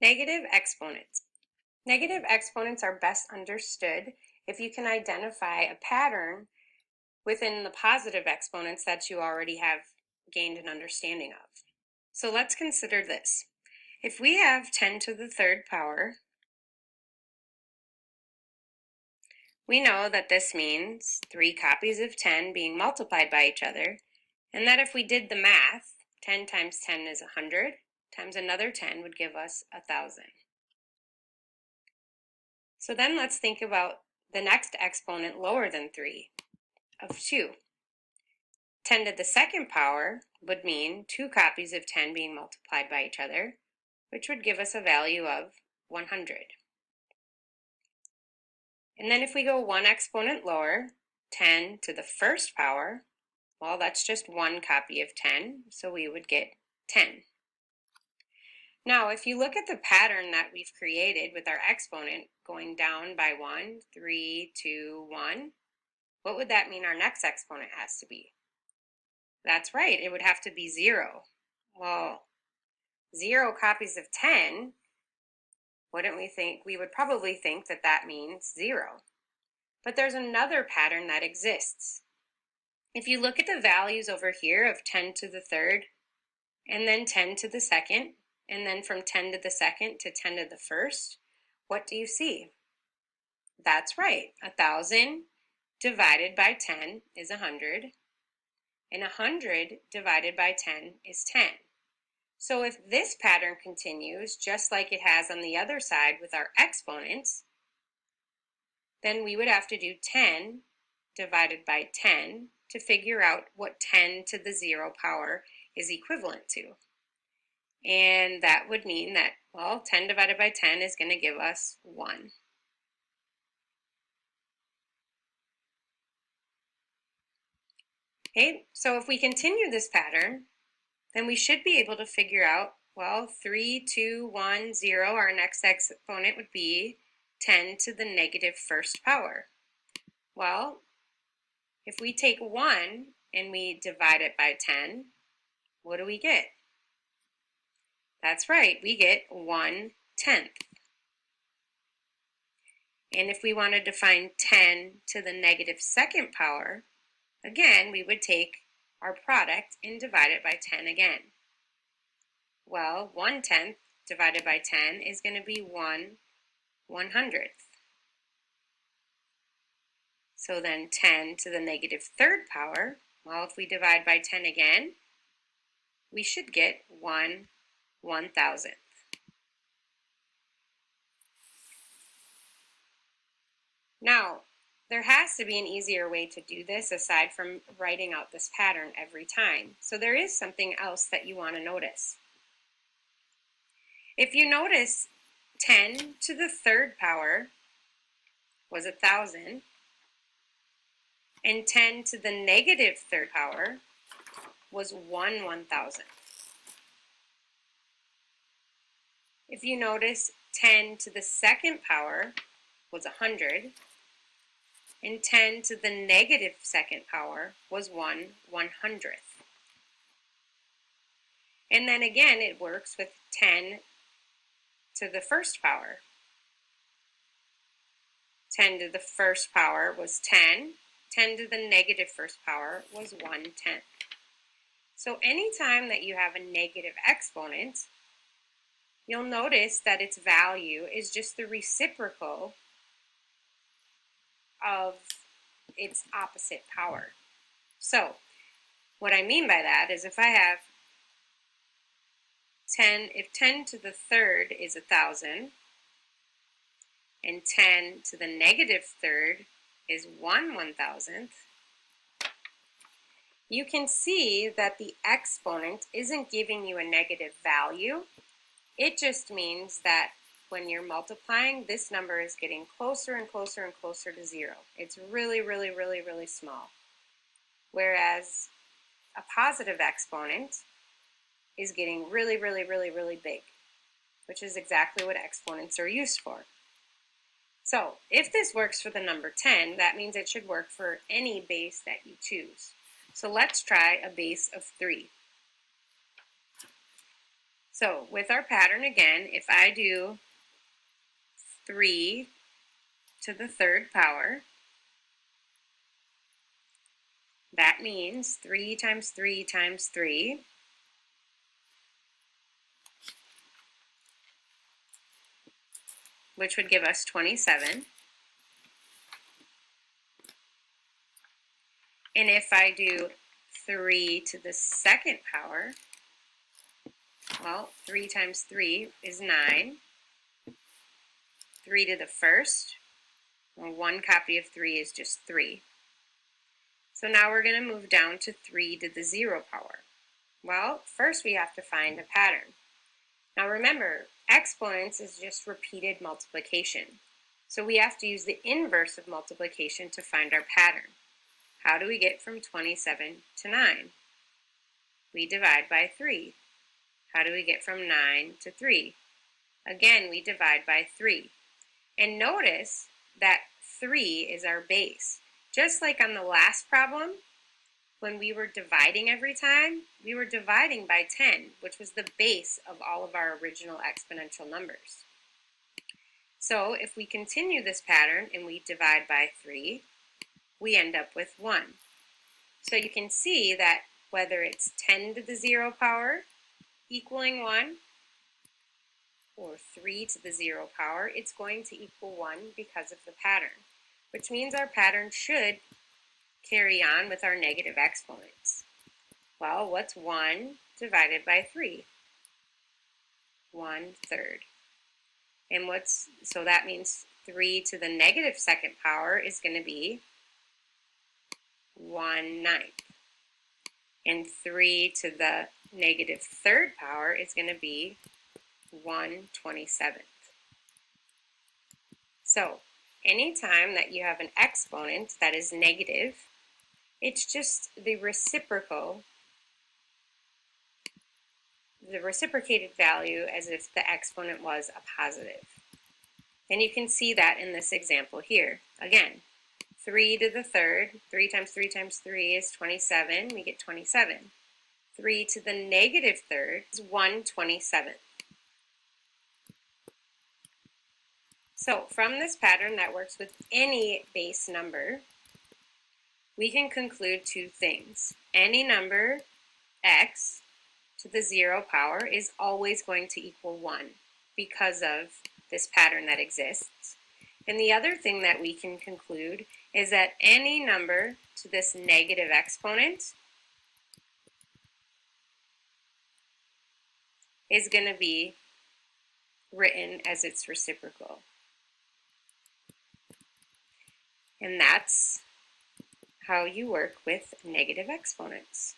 Negative exponents. Negative exponents are best understood if you can identify a pattern within the positive exponents that you already have gained an understanding of. So let's consider this. If we have 10 to the third power, we know that this means 3 copies of 10 being multiplied by each other, and that if we did the math, 10 times 10 is 100, times another 10 would give us 1,000. So then let's think about the next exponent lower than 3, of 2. 10 to the second power would mean 2 copies of 10 being multiplied by each other, which would give us a value of 100. And then if we go one exponent lower, 10 to the first power, well, that's just 1 copy of 10, so we would get 10. Now, if you look at the pattern that we've created with our exponent going down by 1, 3, 2, 1, what would that mean our next exponent has to be? That's right, it would have to be 0. Well, 0 copies of 10, wouldn't we think? We would probably think that that means 0. But there's another pattern that exists. If you look at the values over here of 10 to the third, and then 10 to the second, and then from 10 to the second to 10 to the first, what do you see? That's right, 1,000 divided by 10 is 100, and 100 divided by 10 is 10. So if this pattern continues, just like it has on the other side with our exponents, then we would have to do 10 divided by 10 to figure out what 10 to the 0 power is equivalent to. And that would mean that, well, 10 divided by 10 is going to give us 1. Okay, so if we continue this pattern, then we should be able to figure out, well, 3, 2, 1, 0, our next exponent would be 10 to the negative first power. Well, if we take 1 and we divide it by 10, what do we get? That's right, we get 1/10. And if we wanted to find 10 to the negative second power, again, we would take our product and divide it by 10 again. Well, 1/10 divided by 10 is going to be 1/100th. So then 10 to the negative third power, well, if we divide by 10 again, we should get 1/1000th. Now, there has to be an easier way to do this aside from writing out this pattern every time. So there is something else that you want to notice. If you notice, 10 to the third power was 1,000, and 10 to the negative third power was 1/1000th. If you notice, 10 to the second power was 100, and 10 to the negative second power was 1/100th. And then again, it works with 10 to the first power. 10 to the first power was 10. 10 to the negative first power was 1/10. So anytime that you have a negative exponent, you'll notice that its value is just the reciprocal of its opposite power. So what I mean by that is if I have 10, if 10 to the third is 1,000, and 10 to the negative third is 1/1000th, you can see that the exponent isn't giving you a negative value. It just means that when you're multiplying, this number is getting closer and closer and closer to 0. It's really, really, really, really small. Whereas a positive exponent is getting really, really, really, really big, which is exactly what exponents are used for. So if this works for the number 10, that means it should work for any base that you choose. So let's try a base of 3. So with our pattern again, if I do 3 to the third power, that means 3 times 3 times 3, which would give us 27. And if I do 3 to the second power, well, 3 times 3 is 9. 3 to the first, well, one copy of 3 is just 3. So now we're going to move down to 3 to the 0 power. Well, first we have to find a pattern. Now remember, exponents is just repeated multiplication. So we have to use the inverse of multiplication to find our pattern. How do we get from 27 to 9? We divide by 3. How do we get from 9 to 3? Again, we divide by 3. And notice that 3 is our base. Just like on the last problem, when we were dividing every time, we were dividing by 10, which was the base of all of our original exponential numbers. So if we continue this pattern and we divide by 3, we end up with 1. So you can see that whether it's 10 to the 0 power equaling 1, or 3 to the 0 power, it's going to equal 1 because of the pattern, which means our pattern should carry on with our negative exponents. Well, what's 1 divided by 3? 1/3. And so that means 3 to the negative second power is going to be 1/9. And 3 to the negative third power is going to be 1/27. So anytime that you have an exponent that is negative, it's just the reciprocated value as if the exponent was a positive. And you can see that in this example here. Again, 3 to the third, 3 times 3 times 3 is 27, we get 27. 3 to the negative third is 1/27. So from this pattern that works with any base number, we can conclude two things. Any number x to the 0 power is always going to equal 1 because of this pattern that exists. And the other thing that we can conclude is that any number to this negative exponent is going to be written as its reciprocal. And that's how you work with negative exponents.